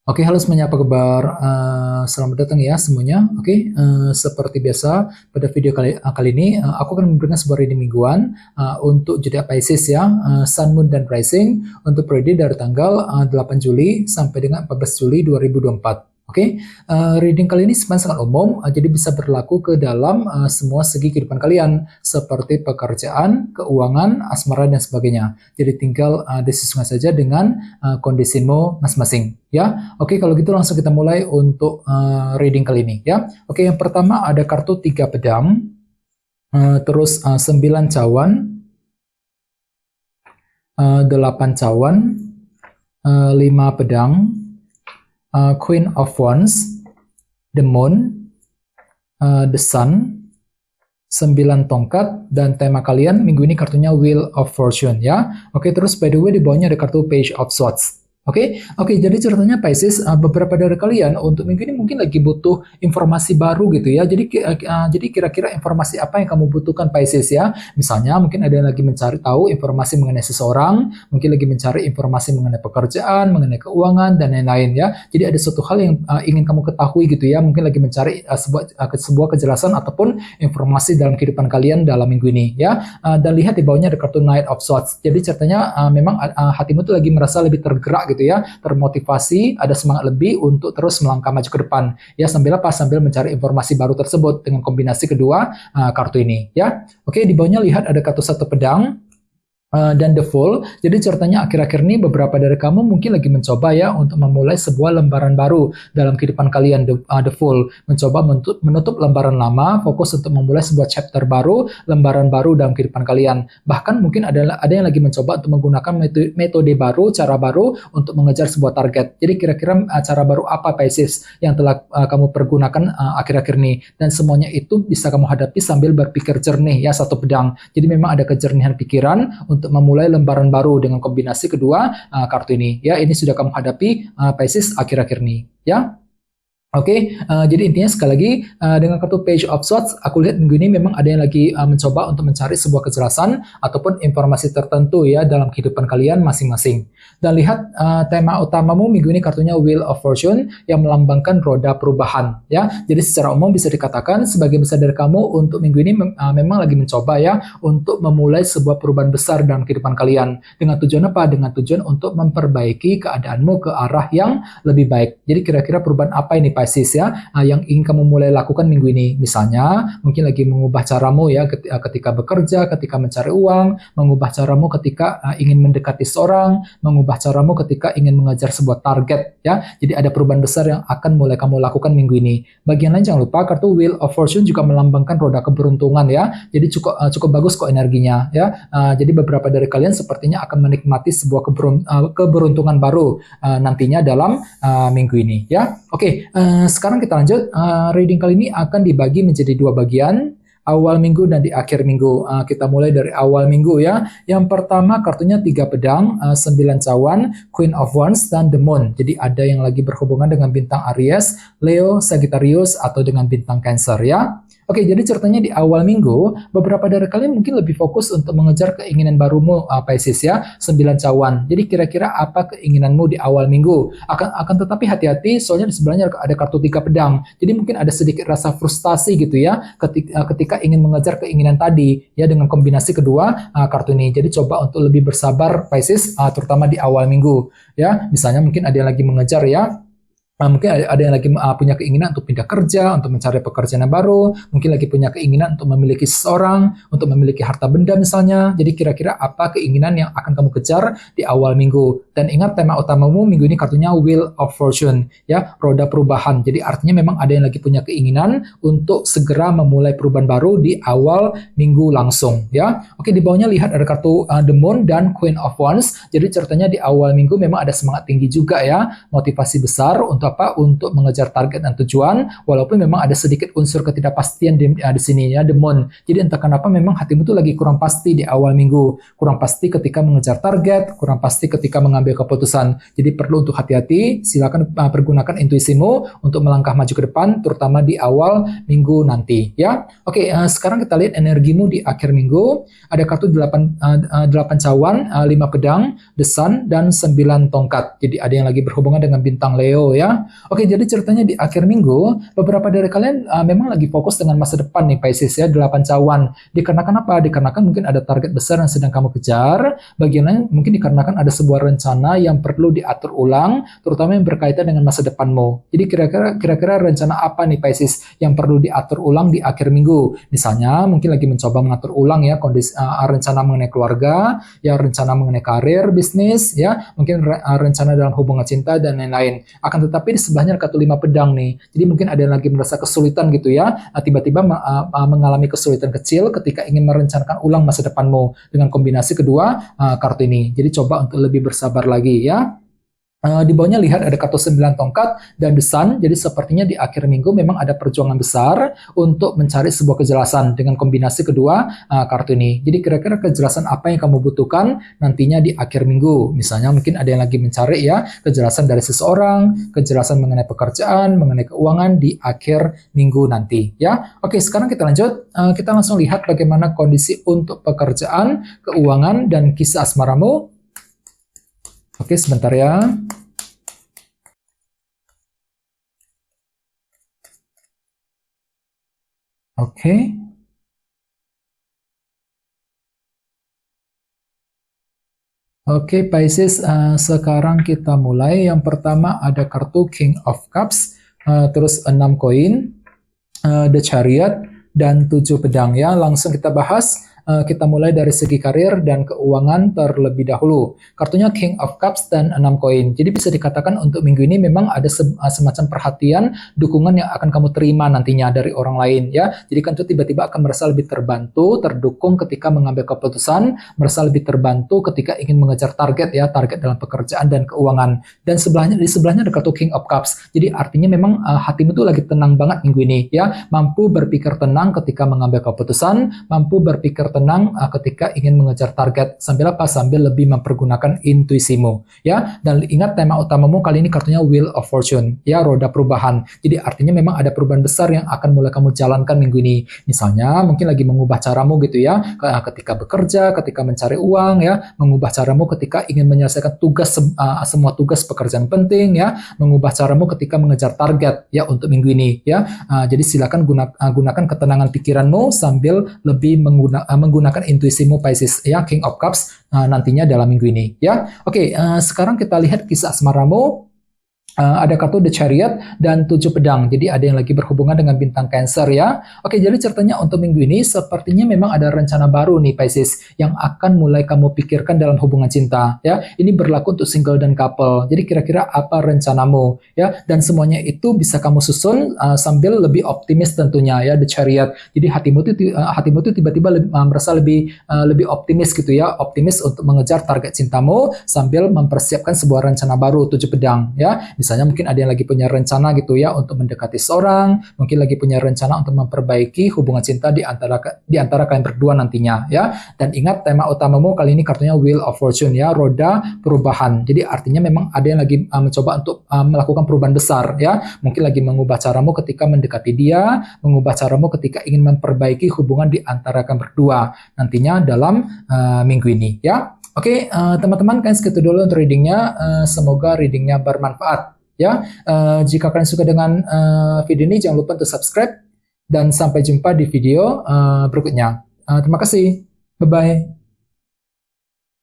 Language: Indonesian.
Oke, halo semuanya, apa kabar? Selamat datang ya semuanya. Oke, seperti biasa pada video kali ini aku akan memberikan sebuah reading mingguan untuk zodiak Pisces ya, Sun, Moon, dan Rising untuk periode dari tanggal 8 Juli sampai dengan 14 Juli 2024. Oke, reading kali ini sebenarnya sangat umum, jadi bisa berlaku ke dalam semua segi kehidupan kalian, seperti pekerjaan, keuangan, asmara, dan sebagainya. Jadi tinggal disesuaikan saja dengan kondisimu masing-masing. Ya, oke, kalau gitu langsung kita mulai untuk reading kali ini. Ya, oke, yang pertama ada kartu 3 pedang, terus 9 cawan, 8 cawan, 5 pedang, Queen of Wands, the Moon, the Sun, 9 tongkat, dan tema kalian minggu ini kartunya Wheel of Fortune ya. Oke, terus by the way di bawahnya ada kartu Page of Swords. Oke, jadi ceritanya Pisces, beberapa dari kalian untuk minggu ini mungkin lagi butuh informasi baru gitu ya. Jadi kira-kira informasi apa yang kamu butuhkan Pisces ya? Misalnya mungkin ada yang lagi mencari tahu informasi mengenai seseorang, mungkin lagi mencari informasi mengenai pekerjaan, mengenai keuangan, dan lain-lain ya. Jadi ada suatu hal yang ingin kamu ketahui gitu ya. Mungkin lagi mencari sebuah kejelasan ataupun informasi dalam kehidupan kalian dalam minggu ini ya. Dan lihat di bawahnya ada kartu Knight of Swords. Jadi ceritanya memang hatimu tuh lagi merasa lebih tergerak gitu ya, termotivasi, ada semangat lebih untuk terus melangkah maju ke depan ya, sambil mencari informasi baru tersebut dengan kombinasi kedua kartu ini ya. Oke, di bawahnya lihat ada kartu 1 pedang dan The Fool. Jadi ceritanya akhir-akhir ini beberapa dari kamu mungkin lagi mencoba ya untuk memulai sebuah lembaran baru dalam kehidupan kalian. The Fool mencoba menutup lembaran lama, fokus untuk memulai sebuah chapter baru, lembaran baru dalam kehidupan kalian. Bahkan mungkin ada yang lagi mencoba untuk menggunakan metode baru, cara baru untuk mengejar sebuah target. Jadi kira-kira cara baru apa Pisces yang telah kamu pergunakan akhir-akhir ini, dan semuanya itu bisa kamu hadapi sambil berpikir jernih ya, 1 pedang. Jadi memang ada kejernihan pikiran untuk memulai lembaran baru dengan kombinasi kedua kartu ini ya. Ini sudah kamu hadapi Pisces akhir-akhir ini ya. Oke, jadi intinya sekali lagi dengan kartu Page of Swords, aku lihat minggu ini memang ada yang lagi mencoba untuk mencari sebuah kejelasan ataupun informasi tertentu ya dalam kehidupan kalian masing-masing. Dan lihat tema utamamu minggu ini kartunya Wheel of Fortune yang melambangkan roda perubahan ya. Jadi secara umum bisa dikatakan sebagian besar dari kamu untuk minggu ini memang lagi mencoba ya untuk memulai sebuah perubahan besar dalam kehidupan kalian. Dengan tujuan apa? Dengan tujuan untuk memperbaiki keadaanmu ke arah yang lebih baik. Jadi kira-kira perubahan apa ini Pisces ya, yang ingin kamu mulai lakukan minggu ini? Misalnya mungkin lagi mengubah caramu ya ketika bekerja, ketika mencari uang, mengubah caramu ketika ingin mendekati seorang, mengubah caramu ketika ingin mengejar sebuah target ya. Jadi ada perubahan besar yang akan mulai kamu lakukan minggu ini. Bagian lain jangan lupa kartu Wheel of Fortune juga melambangkan roda keberuntungan ya. Jadi cukup bagus kok energinya ya. Jadi beberapa dari kalian sepertinya akan menikmati sebuah keberuntungan baru nantinya dalam minggu ini ya. Oke, sekarang kita lanjut. Reading kali ini akan dibagi menjadi 2 bagian, awal minggu dan di akhir minggu. Kita mulai dari awal minggu ya. Yang pertama kartunya 3 pedang, 9 cawan, Queen of Wands, dan The Moon. Jadi ada yang lagi berhubungan dengan bintang Aries, Leo, Sagittarius, atau dengan bintang Cancer ya. Oke, jadi ceritanya di awal minggu, beberapa dari kalian mungkin lebih fokus untuk mengejar keinginan barumu, Pisces ya, 9 cawan. Jadi kira-kira apa keinginanmu di awal minggu? Akan tetapi hati-hati, soalnya di sebelahnya ada kartu 3 pedang. Jadi mungkin ada sedikit rasa frustasi gitu ya, ketika ingin mengejar keinginan tadi, ya dengan kombinasi kedua kartu ini. Jadi coba untuk lebih bersabar Pisces, terutama di awal minggu. Ya, misalnya mungkin ada yang lagi mengejar ya, mungkin ada yang lagi punya keinginan untuk pindah kerja, untuk mencari pekerjaan yang baru, mungkin lagi punya keinginan untuk memiliki seseorang, untuk memiliki harta benda misalnya. Jadi kira-kira apa keinginan yang akan kamu kejar di awal minggu? Dan ingat tema utamamu minggu ini kartunya Wheel of Fortune, ya, roda perubahan. Jadi artinya memang ada yang lagi punya keinginan untuk segera memulai perubahan baru di awal minggu langsung, ya. Oke, di bawahnya lihat ada kartu The Moon dan Queen of Wands. Jadi ceritanya di awal minggu memang ada semangat tinggi juga ya, motivasi besar untuk untuk apa? Untuk mengejar target dan tujuan, walaupun memang ada sedikit unsur ketidakpastian di sini ya, the moon. Jadi entah kenapa memang hatimu tuh lagi kurang pasti di awal minggu, kurang pasti ketika mengejar target, kurang pasti ketika mengambil keputusan. Jadi perlu untuk hati-hati, silakan pergunakan intuisimu untuk melangkah maju ke depan, terutama di awal minggu nanti ya. Oke, sekarang kita lihat energimu di akhir minggu. Ada kartu 8 cawan, 5 pedang, the sun, dan 9 tongkat. Jadi ada yang lagi berhubungan dengan bintang Leo ya. Oke, jadi ceritanya di akhir minggu, beberapa dari kalian memang lagi fokus dengan masa depan nih Pisces ya, 8 cawan. Dikarenakan apa? Dikarenakan mungkin ada target besar yang sedang kamu kejar. Bagian lain mungkin dikarenakan ada sebuah rencana yang perlu diatur ulang, terutama yang berkaitan dengan masa depanmu. Jadi kira-kira rencana apa nih Pisces yang perlu diatur ulang di akhir minggu? Misalnya mungkin lagi mencoba mengatur ulang ya kondisi rencana mengenai keluarga, ya rencana mengenai karir, bisnis, ya mungkin rencana dalam hubungan cinta dan lain-lain. Akan tetapi di sebelahnya ada kartu 5 pedang nih. Jadi mungkin ada yang lagi merasa kesulitan gitu ya, tiba-tiba mengalami kesulitan kecil ketika ingin merencanakan ulang masa depanmu dengan kombinasi kedua kartu ini. Jadi coba untuk lebih bersabar lagi ya. Di bawahnya lihat ada kartu 9 tongkat dan the sun. Jadi sepertinya di akhir minggu memang ada perjuangan besar untuk mencari sebuah kejelasan dengan kombinasi kedua kartu ini. Jadi kira-kira kejelasan apa yang kamu butuhkan nantinya di akhir minggu. Misalnya mungkin ada yang lagi mencari ya kejelasan dari seseorang, kejelasan mengenai pekerjaan, mengenai keuangan di akhir minggu nanti ya. Oke, sekarang kita lanjut. Kita langsung lihat bagaimana kondisi untuk pekerjaan, keuangan, dan kisah asmaramu. Oke, sebentar ya. Oke. Oke, Pisces, sekarang kita mulai. Yang pertama ada kartu King of Cups, terus 6 koin, The Chariot, dan 7 pedang ya. Langsung kita bahas. Kita mulai dari segi karir dan keuangan terlebih dahulu. Kartunya King of Cups dan 6 koin. Jadi bisa dikatakan untuk minggu ini memang ada semacam perhatian, dukungan yang akan kamu terima nantinya dari orang lain ya. Jadi kan itu tiba-tiba akan merasa lebih terbantu, terdukung ketika mengambil keputusan, merasa lebih terbantu ketika ingin mengejar target ya, target dalam pekerjaan dan keuangan. Dan di sebelahnya ada kartu King of Cups. Jadi artinya memang hatimu tuh lagi tenang banget minggu ini ya, mampu berpikir tenang ketika mengambil keputusan, mampu berpikir tenang ketika ingin mengejar target. Sambil apa? Sambil lebih mempergunakan intuisimu ya. Dan ingat tema utamamu kali ini kartunya Wheel of Fortune ya, roda perubahan. Jadi artinya memang ada perubahan besar yang akan mulai kamu jalankan minggu ini. Misalnya mungkin lagi mengubah caramu gitu ya, ketika bekerja, ketika mencari uang ya, mengubah caramu ketika ingin menyelesaikan tugas semua tugas pekerjaan penting ya, mengubah caramu ketika mengejar target ya untuk minggu ini ya. Jadi silakan gunakan ketenangan pikiranmu sambil lebih menggunakan intuisimu Pisces ya, King of Cups nantinya dalam minggu ini ya. Oke, sekarang kita lihat kisah asmaramu. Ada kartu The Chariot dan 7 pedang. Jadi ada yang lagi berhubungan dengan bintang Cancer ya. Oke, jadi ceritanya untuk minggu ini sepertinya memang ada rencana baru nih Pisces yang akan mulai kamu pikirkan dalam hubungan cinta ya. Ini berlaku untuk single dan couple. Jadi kira-kira apa rencanamu ya, dan semuanya itu bisa kamu susun sambil lebih optimis tentunya ya, The Chariot. Jadi hatimu tuh tiba-tiba merasa lebih optimis gitu ya, optimis untuk mengejar target cintamu sambil mempersiapkan sebuah rencana baru 7 pedang ya. Misalnya mungkin ada yang lagi punya rencana gitu ya untuk mendekati seorang, mungkin lagi punya rencana untuk memperbaiki hubungan cinta di antara kalian berdua nantinya ya. Dan ingat tema utamamu kali ini kartunya Wheel of Fortune ya, roda perubahan. Jadi artinya memang ada yang lagi mencoba untuk melakukan perubahan besar ya. Mungkin lagi mengubah caramu ketika mendekati dia, mengubah caramu ketika ingin memperbaiki hubungan di antara kalian berdua nantinya dalam minggu ini ya. Oke, teman-teman, kalian segitu dulu untuk readingnya. Semoga readingnya bermanfaat ya. Jika kalian suka dengan video ini, jangan lupa untuk subscribe dan sampai jumpa di video berikutnya. Terima kasih. Bye-bye.